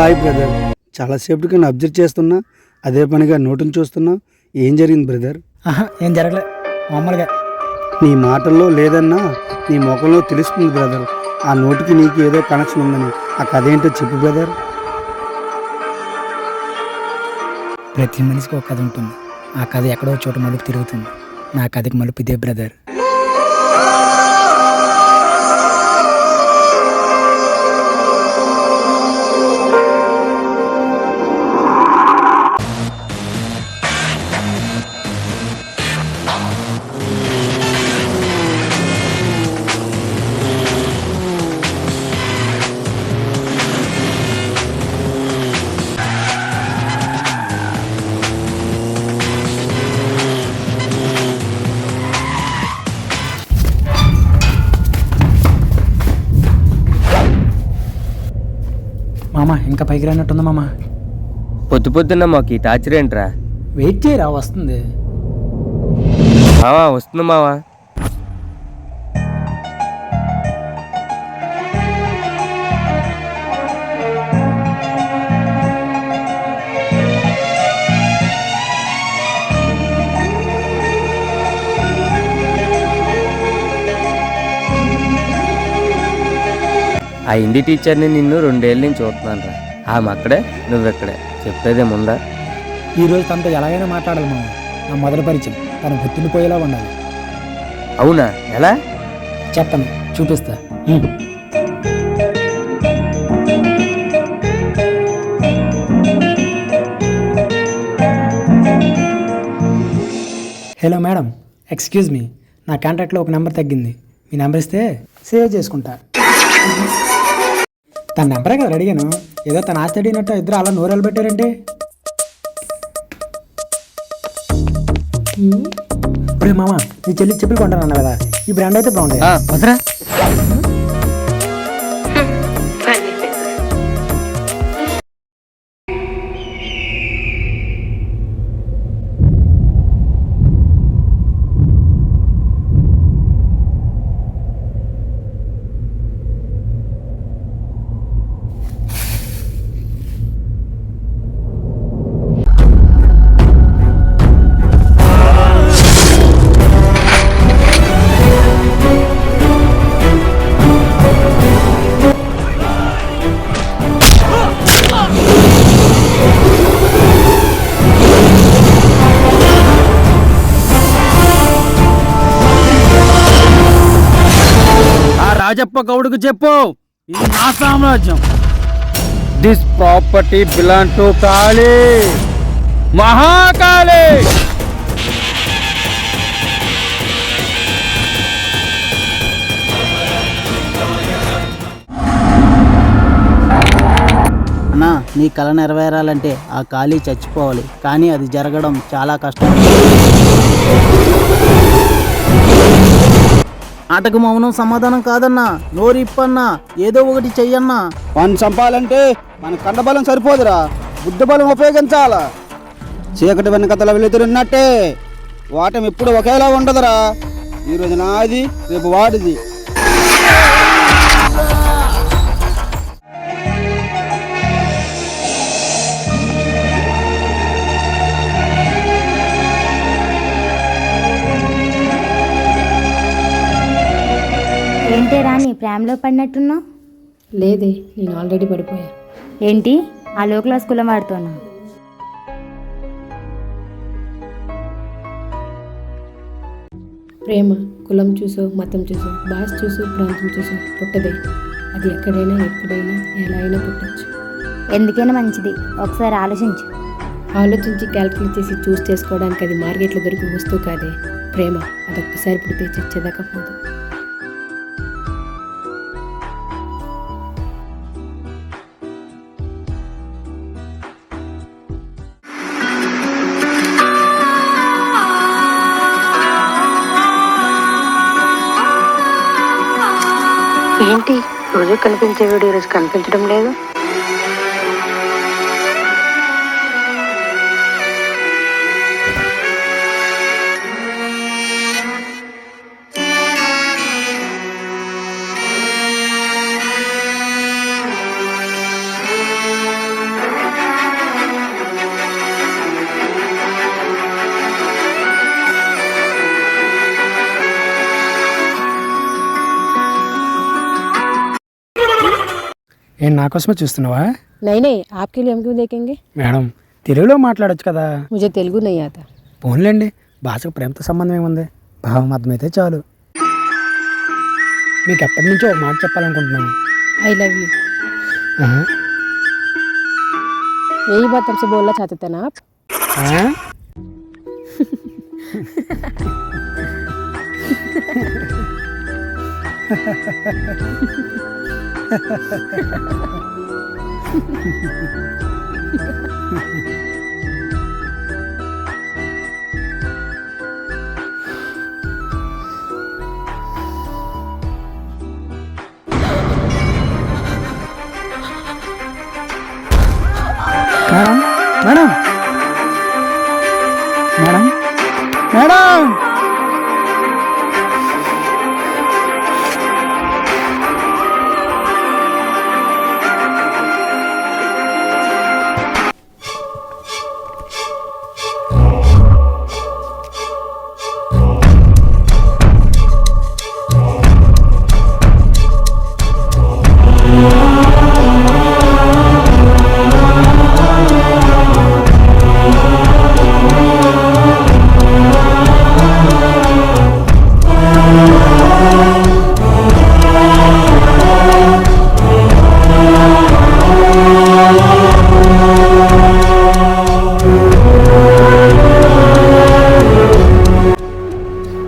Hi brother. చాలాసేపటికి నన్ను observe చేస్తున్నా, అదే పనిగా నోటుని చూస్తున్నా. ఏం జరిగింది బ్రదర్? ఏం జరగలే, మామూలుగా. నీ మాటల్లో లేదన్నా నీ ముఖంలో తెలుస్తుంది బ్రదర్. ఆ నోటికి నీకు ఏదో కనెక్షన్ ఉందని. ఆ కథ ఏంటో చెప్పు బ్రదర్. ప్రతి మనిషికి ఒక కథ ఉంటుంది. ఆ కథ ఎక్కడో చోట మలుపు తిరుగుతుంది. నా కథకి మలుపు ఇదే బ్రదర్. మామ ఇంకా పైకి రానట్టుంది మామ. పొద్దు పొద్దున్న మాకు ఈ టార్చర్ ఏంట్రా? వెయిట్ చేయరా, వస్తుంది. మావా వస్తుంది మావా. ఆ హిందీ టీచర్ని నిన్ను 2 ఏళ్ళ నుంచి చూస్తున్నాను రా. ఆమె అక్కడే, నువ్వెక్కడే. చెప్పేదేముందా? ఈరోజు తనతో ఎలాగైనా మాట్లాడాలి మామ. నా మొదటి పరిచయం తను గుర్తుండిపోయేలా ఉండాలి. అవునా? ఎలా? చెప్పను, చూపిస్తా. Hello madam, excuse me. నా కాంటాక్ట్లో ఒక నెంబర్ తగ్గింది. మీ నెంబర్ ఇస్తే సేవ్ చేసుకుంటా. తన నెంబరే కదా అడిగాను. ఏదో తన ఆస్తి అడిగినట్టు ఇద్దరు అలా నోరెలు పెట్టారంటే. ఇప్పుడు మామ, నీ చెల్లికి చెప్పులు కొంటానన్నా కదా, ఈ బ్రాండ్ అయితే బాగుంటాయి. వదరా. రాజప్ప గౌడుకు చెప్పు, ఇది నా సామ్రాజ్యం. దిస్ ప్రాపర్టీ బిలాంగ్ టు కాళీ, మహాకాళీ. అన్నా, నీ కళ నెరవేరాలంటే ఆ ఖాళీ చచ్చిపోవాలి. కానీ అది జరగడం చాలా కష్టం. ఆటకు మౌనం సమాధానం కాదన్నా. నోరు ఇప్పన్నా, ఏదో ఒకటి చెయ్యన్నా. వాడిని చంపాలంటే మన కండబలం సరిపోదురా, బుద్ధ బలం ఉపయోగించాలా. చీకటి వెనకతల వెలుతురున్నట్టే వాటం ఎప్పుడు ఒకేలా ఉండదురా. ఈరోజు నాది, రేపు వాడిది. ఏంటేరా నీ ప్రేమలో పడినట్టున్నావు? లేదే, నేను ఆల్రెడీ పడిపోయా. ఏంటి ఆ లో క్లాస్ కులం వాడుతున్నా? ప్రేమ కులం చూసో, మతం చూసో, భాష చూసో, ప్రాంతం చూసో పుట్టదే. అది ఎక్కడైనా, ఎప్పుడైనా, ఎలా అయినా పుట్టచ్చు. ఎందుకైనా మంచిది, ఒకసారి ఆలోచించు. ఆలోచించి క్యాల్కులేట్ చేసి చూస్ చేసుకోవడానికి అది మార్కెట్లో దొరికి వస్తువు కాదే. ప్రేమ అదొక్కసారి పుడితే చచ్చేదాకా పోదు. ఏంటి రోజు కనిపించే వీడు ఈరోజు కనిపించడం లేదు? నేను నా కోసమే చూస్తున్నావా? नहीं नहीं आपके लिए हम क्यों देखेंगे? మేడం తెలుగులో మాట్లాడొచ్చు కదా. मुझे तेलुगु नहीं आता. పోన్లేండి, భాషకు ప్రేమతో సంబంధం ఏముంది, భావం అర్థమైతే చాలు. మీకు ఎప్పటి నుంచో ఒక మాట చెప్పాలనుకుంటున్నాను. I love you. ఆహా. यही बात हमसे बोलना चाहते थे ना आप? ఆ? Madam madam madam madam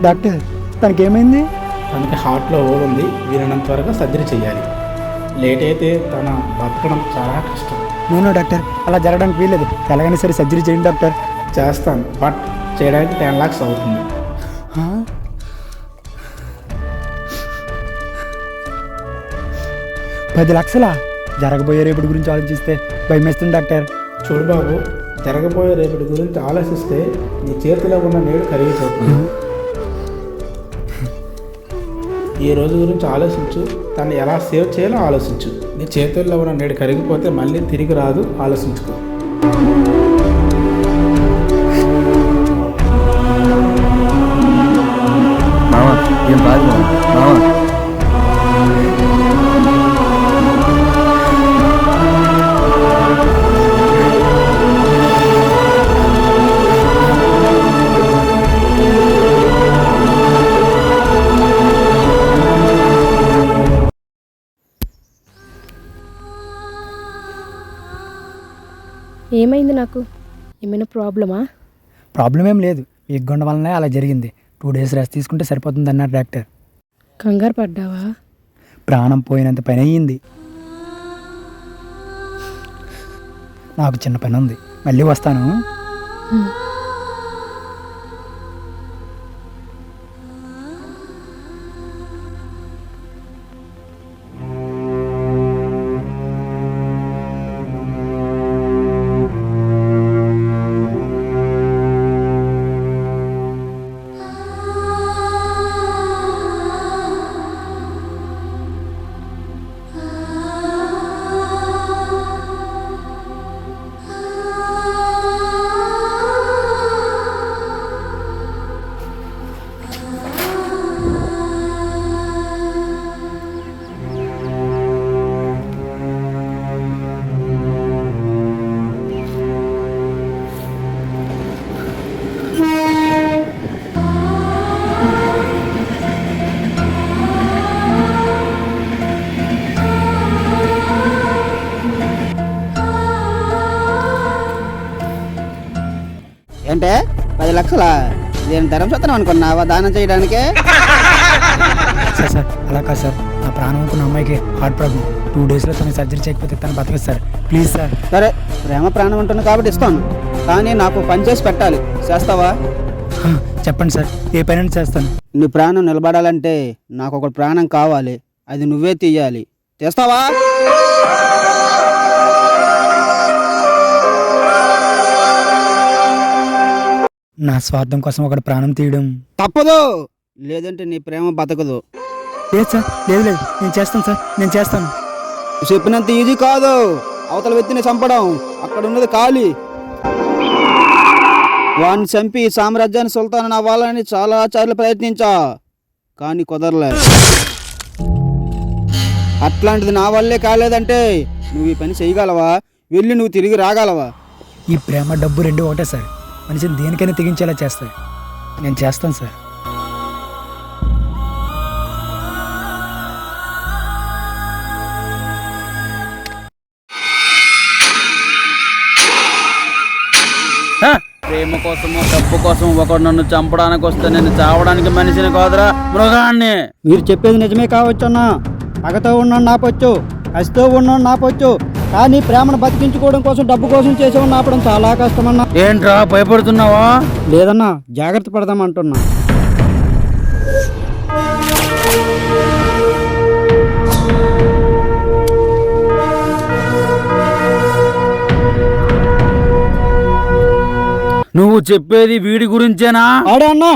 doctor తనకి ఏమైంది? తనకి హార్ట్లో హోల్ ఉంది, వీలైనంత త్వరగా సర్జరీ చేయాలి. లేట్ అయితే తన బతకడం చాలా కష్టం. నో డాక్టర్, అలా జరగడానికి వీల్లేదు. ఎలాగైనా సరే సర్జరీ చేయండి డాక్టర్. చేస్తాను, బట్ చేయడానికి 10 lakhs అవుతుంది. ఆ? 10 లక్షలా? జరగబోయే రేపటి గురించి ఆలోచిస్తే భయమేస్తుంది డాక్టర్. చూడు బాబు, జరగబోయే రేపటి గురించి ఆలోచిస్తే నీ చేతిలో ఉన్న నేడు కరిగిపోతుంది. ఈ రోజు గురించి ఆలోచించు, తను ఎలా సేవ్ చేయాలో ఆలోచించు. నీ చేతుల్లో ఉన్న నేడు కరిగిపోతే మళ్ళీ తిరిగి రాదు, ఆలోచించుకో. మామ ఏం కాదు మామ. ఏమైంది నాకు? ఏమైనా ప్రాబ్లమా? ప్రాబ్లం ఏం లేదు, ఎగ్గొండ వల్లనే అలా జరిగింది. 2 days రెస్ట్ తీసుకుంటే సరిపోతుంది అన్నారు డాక్టర్. కంగారు పడ్డావా? ప్రాణం పోయినంత పని అయ్యింది. నాకు చిన్న పని ఉంది, మళ్ళీ వస్తాను. ఏంటే 10 లక్షలా? నేను ధరం చూస్తాను అనుకున్నావా దానం చేయడానికే? సార్ అలా కాదు సార్, నా ప్రాణం అనుకున్న అమ్మాయికి హార్ట్ ప్రాబ్లం. 2 daysలో తను సర్జరీ చేయకపోతే తను బతకదు సార్, ప్లీజ్ సార్. సరే, ప్రేమ ప్రాణం ఉంటుంది కాబట్టి ఇస్తాను, కానీ నాకు పని చేసి పెట్టాలి. చేస్తావా? చెప్పండి సార్, ఏ పని చేస్తాను. నీ ప్రాణం నిలబడాలంటే నాకు ఒక ప్రాణం కావాలి, అది నువ్వే తీయాలి. చేస్తావా? నా స్వార్థం కోసం ఒకటి ప్రాణం తీయడం తప్పదు, లేదంటే నీ ప్రేమ బతకదు. లేదు సార్, లేదు లేదు, నేను చేస్తాను సార్, నేను చేస్తాను. చెప్పినంత ఈజీ కాదు అవతల వ్యక్తిని చంపడం. అక్కడ ఉన్నది ఖాళీ. వాడిని చంపి సామ్రాజ్యాన్ని సుల్తాన్ అవ్వాలని చాలా సార్లు ప్రయత్నించా, కానీ కుదరలే. అట్లాంటిది నా వల్లే కాలేదంటే నువ్వు ఈ పని చేయగలవా? వెళ్ళి నువ్వు తిరిగి రాగలవా? ఈ ప్రేమ డబ్బు రెండు ఒకటే సార్. మనిషిని దేనికైనా తెగించేలా చేస్తాయి. నేను చేస్తాను సార్. ప్రేమ కోసము డబ్బు కోసం ఒకడు నన్ను చంపడానికి వస్తే నేను చావడానికి మనిషిని కాదురా, మృగాన్ని. మీరు చెప్పేది నిజమే కావచ్చు అన్న. పగతో ఉన్నాను నాపొచ్చు, కసితో ఉన్నాను నాపొచ్చు, కానీ ప్రేమను బతికించుకోవడం కోసం డబ్బు కోసం చేసేవాడిని ఆపడం చాలా కష్టమన్నా. ఏంట్రా భయపడుతున్నావా? లేదన్నా, జాగ్రత్త పడదామంటున్నా. నువ్వు చెప్పేది వీడి గురించేనా? ఆడే అన్నా.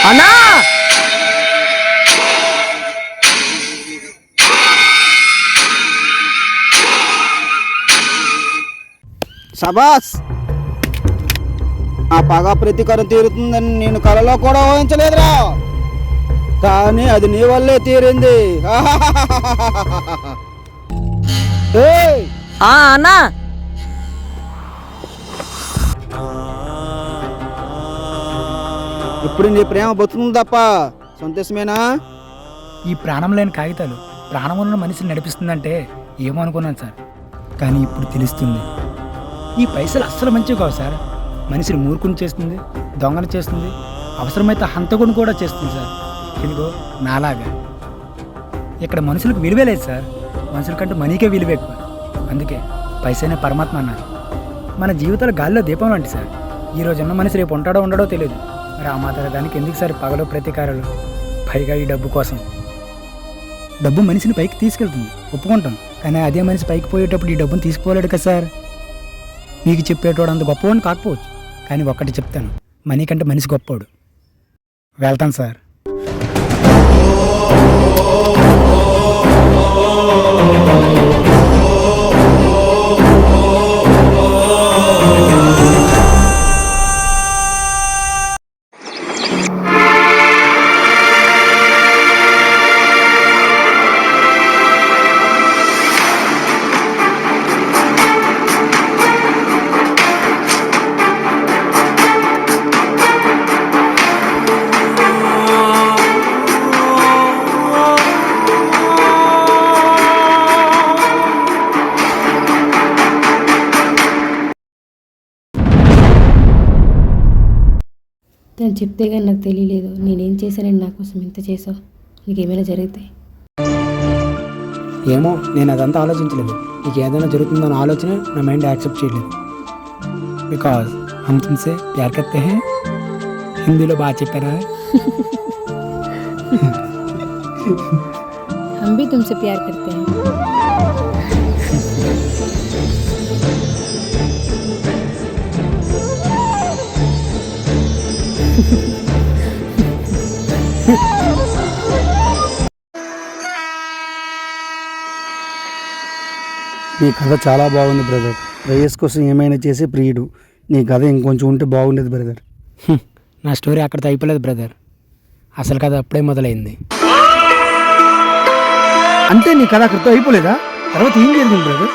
అన్నా శబాస్, ఆ పగ ప్రతీకారం తీరుతుందని నేను కలలో కూడా ఊహించలేదురా, కానీ అది నీ వల్లే తీరింది. ఏయ్! అన్నా ఇప్పుడు నీ ప్రేమ బతుకుతుంది తప్ప సంతోషమేనా? ఈ ప్రాణం లేని కాగితాలు ప్రాణం ఉన్న మనిషిని నడిపిస్తుందంటే ఏమో అనుకున్నాను సార్, కానీ ఇప్పుడు తెలుస్తుంది. ఈ పైసలు అస్సలు మంచివి కావు సార్. మనిషిని మూర్ఖుని చేస్తుంది, దొంగను చేస్తుంది, అవసరమైతే హంతకుని కూడా చేస్తుంది సార్. ఇదిగో నాలాగా. ఇక్కడ మనుషులకు విలువే లేదు సార్. మనుషుల కంటే మనీకే విలువ ఎక్కువ. అందుకే పైసనే పరమాత్మ అన్నారు. మన జీవితాలు గాలిలో దీపం లాంటి సార్. ఈ రోజు ఉన్న మనిషి రేపు ఉంటాడో ఉండడో తెలియదు. మరి ఆ మాత్రం దానికి ఎందుకు సార్ పగలో ప్రతీకారాలు? పైగా ఈ డబ్బు కోసం. డబ్బు మనిషిని పైకి తీసుకెళ్తుంది, ఒప్పుకుంటాం. కానీ అదే మనిషి పైకి పోయేటప్పుడు ఈ డబ్బును తీసుకుపోలేడు కదా సార్. మీకు చెప్పేటోడు అంత గొప్పవాడిని కాకపోవచ్చు, కానీ ఒక్కటి చెప్తాను, మనీ కంటే మనిషి గొప్పవాడు. వెళ్తాను సార్. తను చెప్తే కానీ నాకు తెలియలేదు. నేనేం చేశానని నా కోసం ఇంత చేసావు. నీకేమైనా జరిగితే? ఏమో, నేను అదంతా ఆలోచించలేదు. నీకు ఏదైనా జరుగుతుందన్న ఆలోచన నా మైండ్ యాక్సెప్ట్ చేయలేదు. బికాజ్ హమ్ తుమ్సే ప్యార్ కర్తే హై. హిందీలో బాగా చెప్పారా? हम भी तुमसे प्यार करते हैं. నీ కథ చాలా బాగుంది బ్రదర్. ప్రేయస్ కోసం ఏమైనా చేసే ప్రియుడు. నీ కథ ఇంకొంచెం ఉంటే బాగుండేది బ్రదర్. నా స్టోరీ అక్కడితో అయిపోలేదు బ్రదర్. అసలు కథ అప్పుడే మొదలైంది. అంటే నీ కథ అక్కడితో అయిపోలేదా? తర్వాత ఏం జరిగింది బ్రదర్?